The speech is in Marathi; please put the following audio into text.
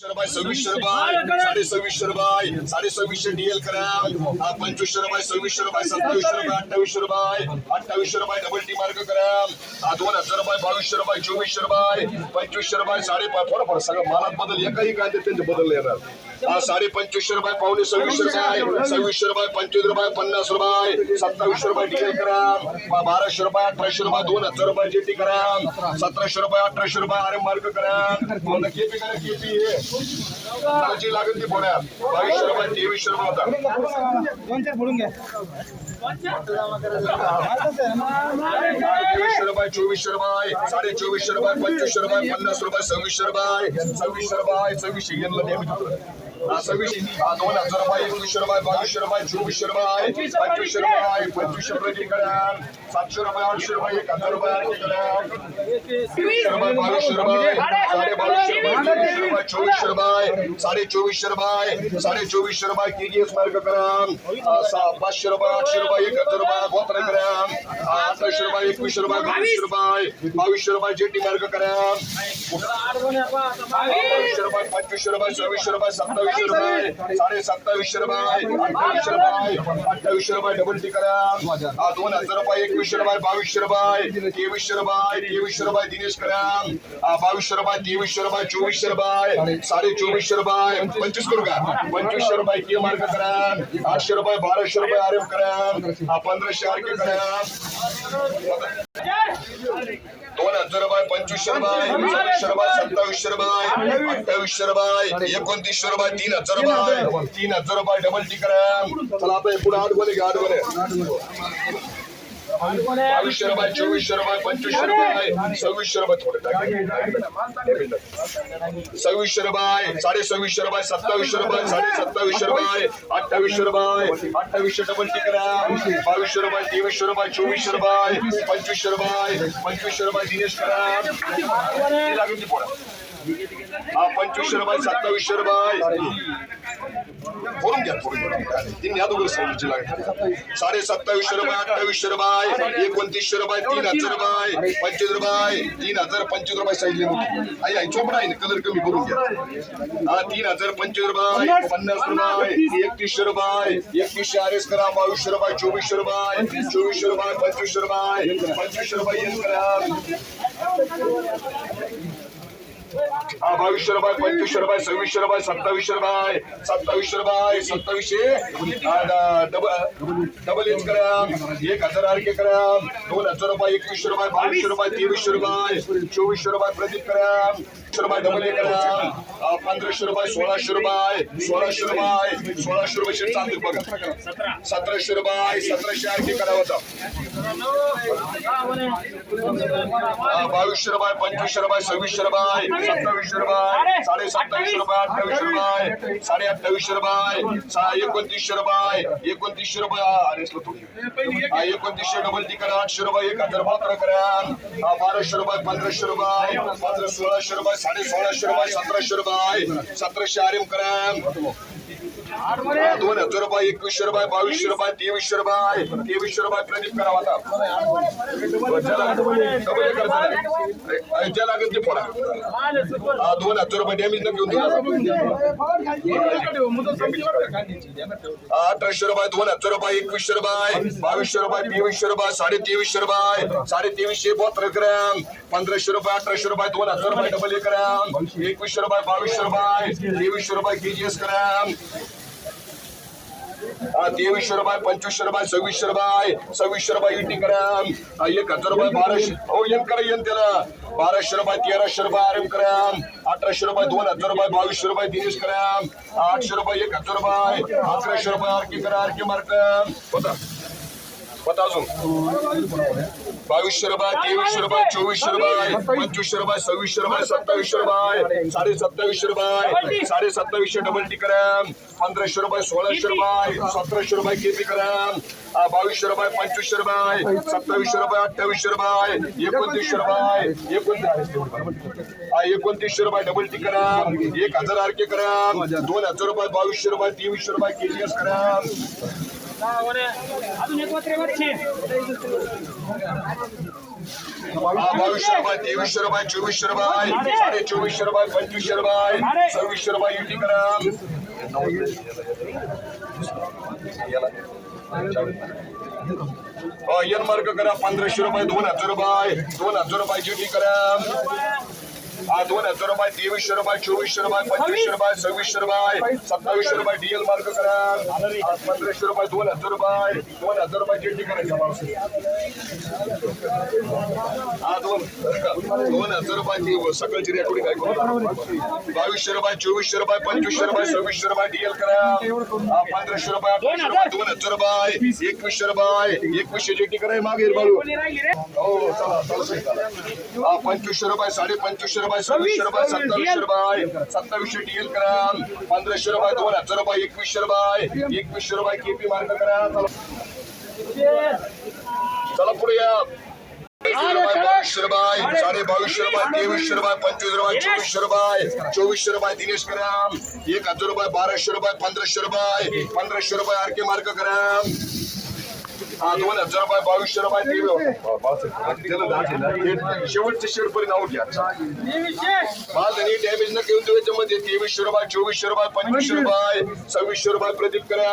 रुपये 2600 रुपये 2600 रुपये 2600 डीएल करा 2500 रुपये 2600 रुपये 2700 रुपये 2800 रुपये डबल टी मार्क करा 2000 रुपये 2200 रुपये 2400 रुपये 2500 रुपये 5.5 थोडं सगळं मालात बदल एकही काय ते त्यांचे बदल येणार 2550 रुपये पावणे 2600 रुपये 2600 रुपये 25 रुपये 50 रुपये 2700 रुपये डीएल करा 1200 रुपये 1800 रुपये 2000 रुपये जेटी करा 1700 रुपये 1800 रुपये आर मार्क करा केपी करा केपी जी लागेल ती पुण्यात 2200 रुपये 2300 रुपये होता 2300 रुपये 2400 रुपये 2450 रुपये 2500 रुपये 50 रुपये 2600 रुपये 2600 रुपये 2600 घेतलं नेहमी 2000 रुपये 2100 रुपये 2200 रुपये 2400 रुपये 2500 रुपये 2500 रुपये करा 700 रुपये 800 रुपये 1000 रुपये 2200 रुपये 2400 रुपये 2400 रुपये 2400 रुपये केजीएस मार्क करा 500 रुपये 800 रुपये 1000 रुपये गोत्र करा 1800 रुपये 2100 रुपये 2200 रुपये जेटी मार्क करा 2200 रुपये 2500 रुपये 2600 रुपये 2700 रुपये 2750 रुपये 2800 रुपये डबल टी करा 2000 रुपये 2100 रुपये 2200 रुपये 2300 रुपये दिनेश करा 2200 रुपये 2300 रुपये 2400 रुपये 2450 रुपये 25 करू का 2500 रुपये के मार्क करा 800 रुपये 1200 रुपये आर एम करा 1500 आर के करा 2000 रुपये 2500 रुपये 2600 रुपये 2700 रुपये 2800 रुपये 2900 रुपये 3000 रुपये 3000 रुपये डबल टी करा चला आता पुढे 8 बोले 2200 रुपये 2400 रुपये 2500 रुपये 2600 रुपये थोडे 2600 रुपये 2650 रुपये 2700 रुपये 2750 रुपये 2800 रुपये 2800 डबल टी करा 2200 रुपये 2300 रुपये 2400 रुपये 2500 रुपये दिनेश करा 2500 रुपये 2700 रुपये बोलून घ्या तीन या दोघं सांगितले लागेल 2750 रुपये 2800 रुपये 2900 रुपये 3000 रुपये 25 रुपये 3000 25 रुपये सांगितले आई आई चोपडा आहे कलर कमी करून घ्या 3000 25 रुपये 50 रुपये 3100 रुपये 3100 आर एस करा 2200 रुपये 2400 रुपये 2400 रुपये 2500 रुपये 2500 रुपये एन करा 2200 रुपये 2500 रुपये 2600 रुपये 2700 रुपये 2700 रुपये 2700 डबल एच करा 1000 आर के करा 2000 रुपये 2100 रुपये 2200 रुपये 2300 रुपये 2400 रुपये प्रदीप करा रुपये डबल ए करा 1500 रुपये 1600 रुपये 1600 रुपये शेट चालू बघा 1700 रुपये 1700 आर के करा होता 2200 रुपये 2500 रुपये 2600 रुपये 2700 रुपये 2750 रुपये 2800 रुपये 2850 रुपये 2900 रुपये 2900 रुपये अरे 2900 डबल टी करा 800 रुपये 1000 मात्र करा 1200 रुपये 1500 रुपये 1600 रुपये 1650 रुपये 1700 रुपये 1700 आर एम करा 2000 रुपये 2100 रुपये 2200 रुपये 2300 रुपये प्रदीप करा होता लागेल ते फोडा 2000 रुपये डॅमेज न घेऊन 1800 रुपये 2000 रुपये 2100 रुपये 2200 रुपये 2300 रुपये 2350 रुपये 2350 ग्राम 1500 रुपये 1800 रुपये 2000 रुपये डबल ए ग्राम 2100 रुपये 2200 रुपये 2300 रुपये केजीएस ग्राम 2300 रुपये 2500 रुपये 2600 रुपये इटी करा 1000 रुपये 1200 हो एन करा एन त्याला 1200 रुपये 1300 रुपये आर एम करा 1800 रुपये 2000 रुपये 2200 रुपये दिनेश करा 800 रुपये 1000 रुपये 1100 रुपये आर के करा आर के मार्क होता बता अजून 2200 रुपये 2300 रुपये 2400 रुपये 2500 रुपये 2600 रुपये 2700 रुपये 2750 रुपये 2750 डबल टी करा 1500 रुपये 1600 रुपये 1700 रुपये केपी करा 2200 रुपये 2500 रुपये 2700 रुपये 2800 रुपये 2900 रुपये 2900 रुपये डबल टी करा 1000 आर के करा 2000 रुपये 2200 रुपये 2300 रुपये केजीएस करा अजून एक 2200 रुपये 2300 रुपये 2400 रुपये 2450 रुपये 2500 रुपये 2600 रुपये युटी करा यन मार्क करा 1500 रुपये 2000 रुपये 2000 रुपये युटी करा 2000 रुपये 2300 रुपये 2400 रुपये 2500 रुपये 2600 रुपये 2700 रुपये डीएल मार्क करा 1500 रुपये 2000 रुपये 2000 रुपये युटी करायचं 2000 रुपये सकाळची रेकॉर्डिंग ऐकून 2200 रुपये 2400 रुपये 2500 रुपये 2600 रुपये डीएल करा 1500 रुपये 2000 रुपये 2100 रुपये 2100 जेटी कराय मागे बाळू हो चला 2500 रुपये 2550 रुपये 2600 रुपये 2700 रुपये 2700 डीएल करा 1500 रुपये 2000 रुपये 2100 रुपये 2100 रुपये केपी मार्क करा चला पुढे या 2200 रुपये 2250 रुपये 2300 रुपये 2500 रुपये 2400 रुपये 2400 रुपये दिनेश करा 1000 रुपये 1200 रुपये 1500 रुपये 1500 रुपये आरके मार्क करा 2000 रुपये 2200 रुपये शेवटचे शेअर पर्यंत आउट घ्या माझं नीट डॅमेज न घेऊन याच्यामध्ये 2300 रुपये 2400 रुपये 2500 रुपये 2600 रुपये प्रदीप करा